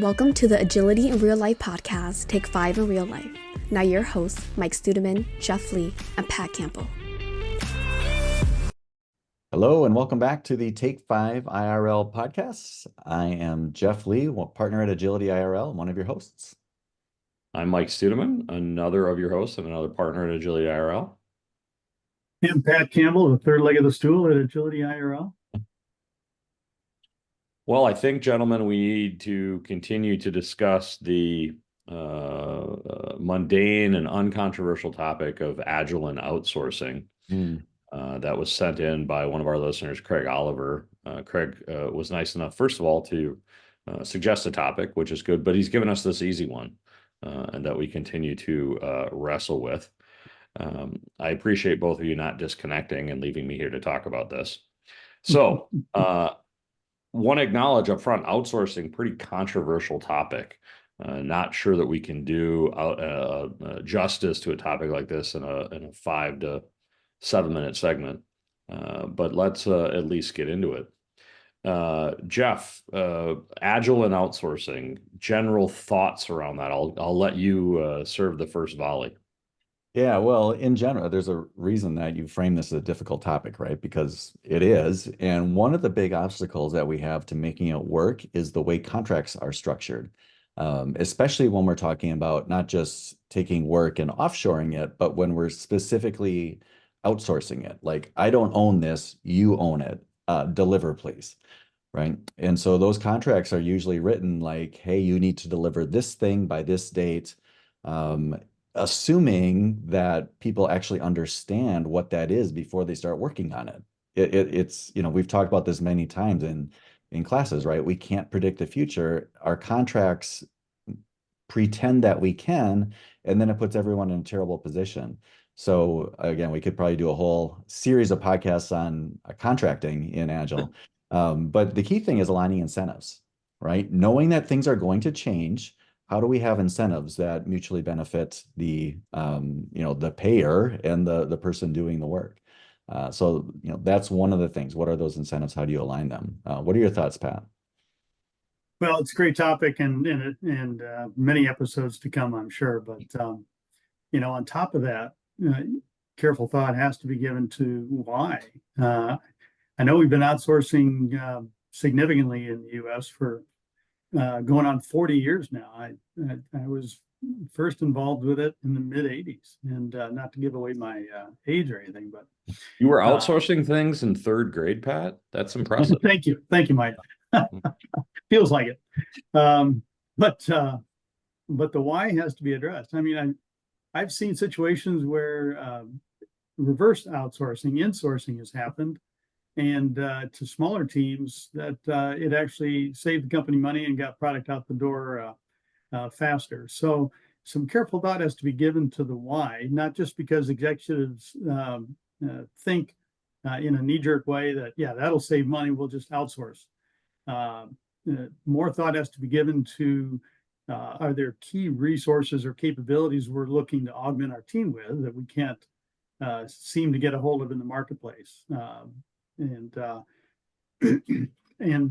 Welcome to the Agility in Real Life podcast, Take 5 in Real Life. Now your hosts, Mike Studeman, Jeff Lee, and Pat Campbell. Hello, and welcome back to the Take 5 IRL podcast. I am Jeff Lee, partner at agilityIRL, and one of your hosts. I'm Mike Studeman, another of your hosts and another partner at agilityIRL. I'm Pat Campbell, the third leg of the stool at agilityIRL. Well, I think, gentlemen, we need to continue to discuss the mundane and uncontroversial topic of agile and outsourcing. That was sent in by one of our listeners, Craig Oliver. Craig was nice enough, first of all, to suggest a topic, which is good, but he's given us this easy one and that we continue to wrestle with. I appreciate both of you not disconnecting and leaving me here to talk about this. So, want to acknowledge up front, outsourcing, pretty controversial topic. Not sure that we can do justice to a topic like this in a 5 to 7 minute segment, but let's at least get into it. Jeff, agile and outsourcing, general thoughts around that. I'll let you serve the first volley. Yeah, well, in general, there's a reason that you frame this as a difficult topic, right? Because it is. And one of the big obstacles that we have to making it work is the way contracts are structured, especially when we're talking about not just taking work and offshoring it, but when we're specifically outsourcing it. Like, I don't own this, you own it, deliver, please. Right. And so those contracts are usually written like, hey, you need to deliver this thing by this date. Assuming that people actually understand what that is before they start working on it. It's, we've talked about this many times in classes, right? We can't predict the future. Our contracts pretend that we can, and then it puts everyone in a terrible position. So again, we could probably do a whole series of podcasts on contracting in Agile. But the key thing is aligning incentives, right? Knowing that things are going to change. How do we have incentives that mutually benefit the the payer and the person doing the work? So that's one of the things. What are those incentives? How do you align them? What are your thoughts, Pat? Well, it's a great topic and many episodes to come, I'm sure. But on top of that, careful thought has to be given to why. I know we've been outsourcing significantly in the U.S. for going on 40 years now. I was first involved with it in the mid 80s, and not to give away my age or anything, but you were outsourcing things in third grade, Pat. That's impressive. Thank you, Mike. Feels like it, but the why has to be addressed. I mean, I've seen situations where reverse outsourcing, insourcing has happened. And to smaller teams, that it actually saved the company money and got product out the door faster. So some careful thought has to be given to the why, not just because executives think in a knee-jerk way that, yeah, that'll save money, we'll just outsource. More thought has to be given to are there key resources or capabilities we're looking to augment our team with that we can't seem to get a hold of in the marketplace. And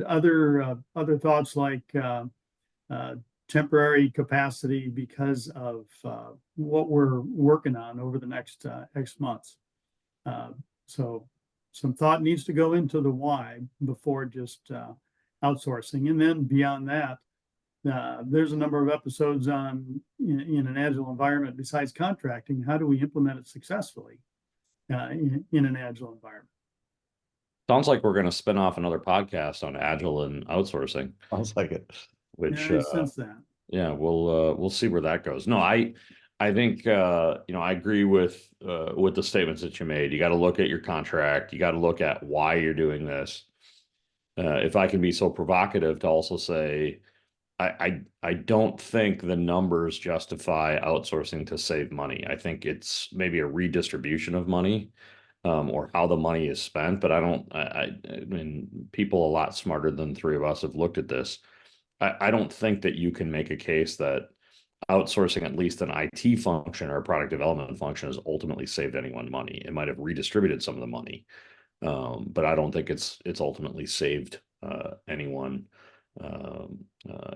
other thoughts like temporary capacity because of what we're working on over the next X months. So some thought needs to go into the why before just outsourcing. And then beyond that, there's a number of episodes on in an agile environment besides contracting. How do we implement it successfully in an agile environment? Sounds like we're going to spin off another podcast on agile and outsourcing. Sounds like it. Which I sense that. Yeah, we'll see where that goes. No, I think I agree with the statements that you made. You got to look at your contract. You got to look at why you're doing this. If I can be so provocative to also say, I don't think the numbers justify outsourcing to save money. I think it's maybe a redistribution of money. Or how the money is spent, but I mean, people a lot smarter than three of us have looked at this. I don't think that you can make a case that outsourcing at least an IT function or a product development function has ultimately saved anyone money. It might have redistributed some of the money, but I don't think it's ultimately saved anyone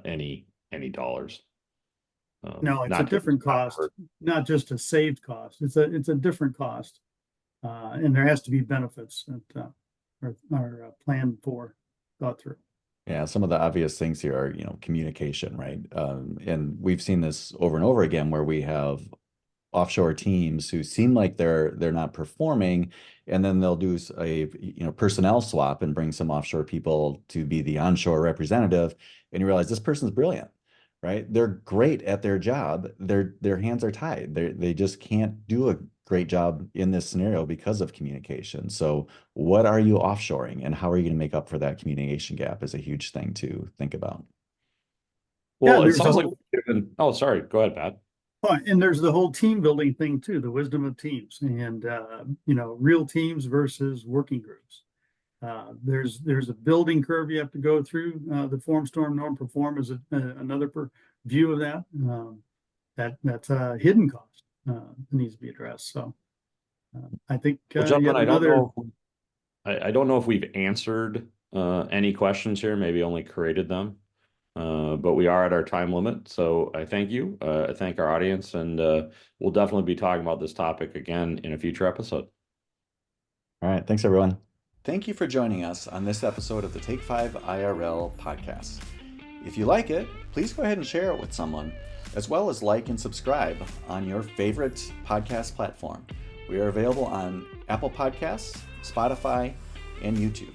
any any dollars. No, it's a different cost, not just a saved cost. It's a different cost. And there has to be benefits that are planned for, thought through. Yeah, some of the obvious things here are, communication, right? And we've seen this over and over again where we have offshore teams who seem like they're not performing, and then they'll do a personnel swap and bring some offshore people to be the onshore representative, and you realize this person's brilliant, right? They're great at their job. Their hands are tied. They just can't do a great job in this scenario because of communication. So what are you offshoring, and how are you going to make up for that communication gap is a huge thing to think about. Well, it sounds like, oh, sorry, go ahead, Pat. And there's the whole team building thing too, the wisdom of teams, and real teams versus working groups. There's a building curve you have to go through. The form, storm, norm, perform is another view of that. That's a hidden cost that needs to be addressed. So I think gentlemen, I don't know if we've answered any questions here, maybe only created them. But we are at our time limit. So I thank you. I thank our audience, and we'll definitely be talking about this topic again in a future episode. All right. Thanks, everyone. Thank you for joining us on this episode of the Take5IRL podcast. If you like it, please go ahead and share it with someone, as well as like and subscribe on your favorite podcast platform. We are available on Apple Podcasts, Spotify, and YouTube.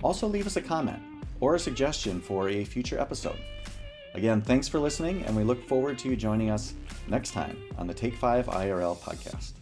Also, leave us a comment or a suggestion for a future episode. Again, thanks for listening, and we look forward to you joining us next time on the Take5IRL podcast.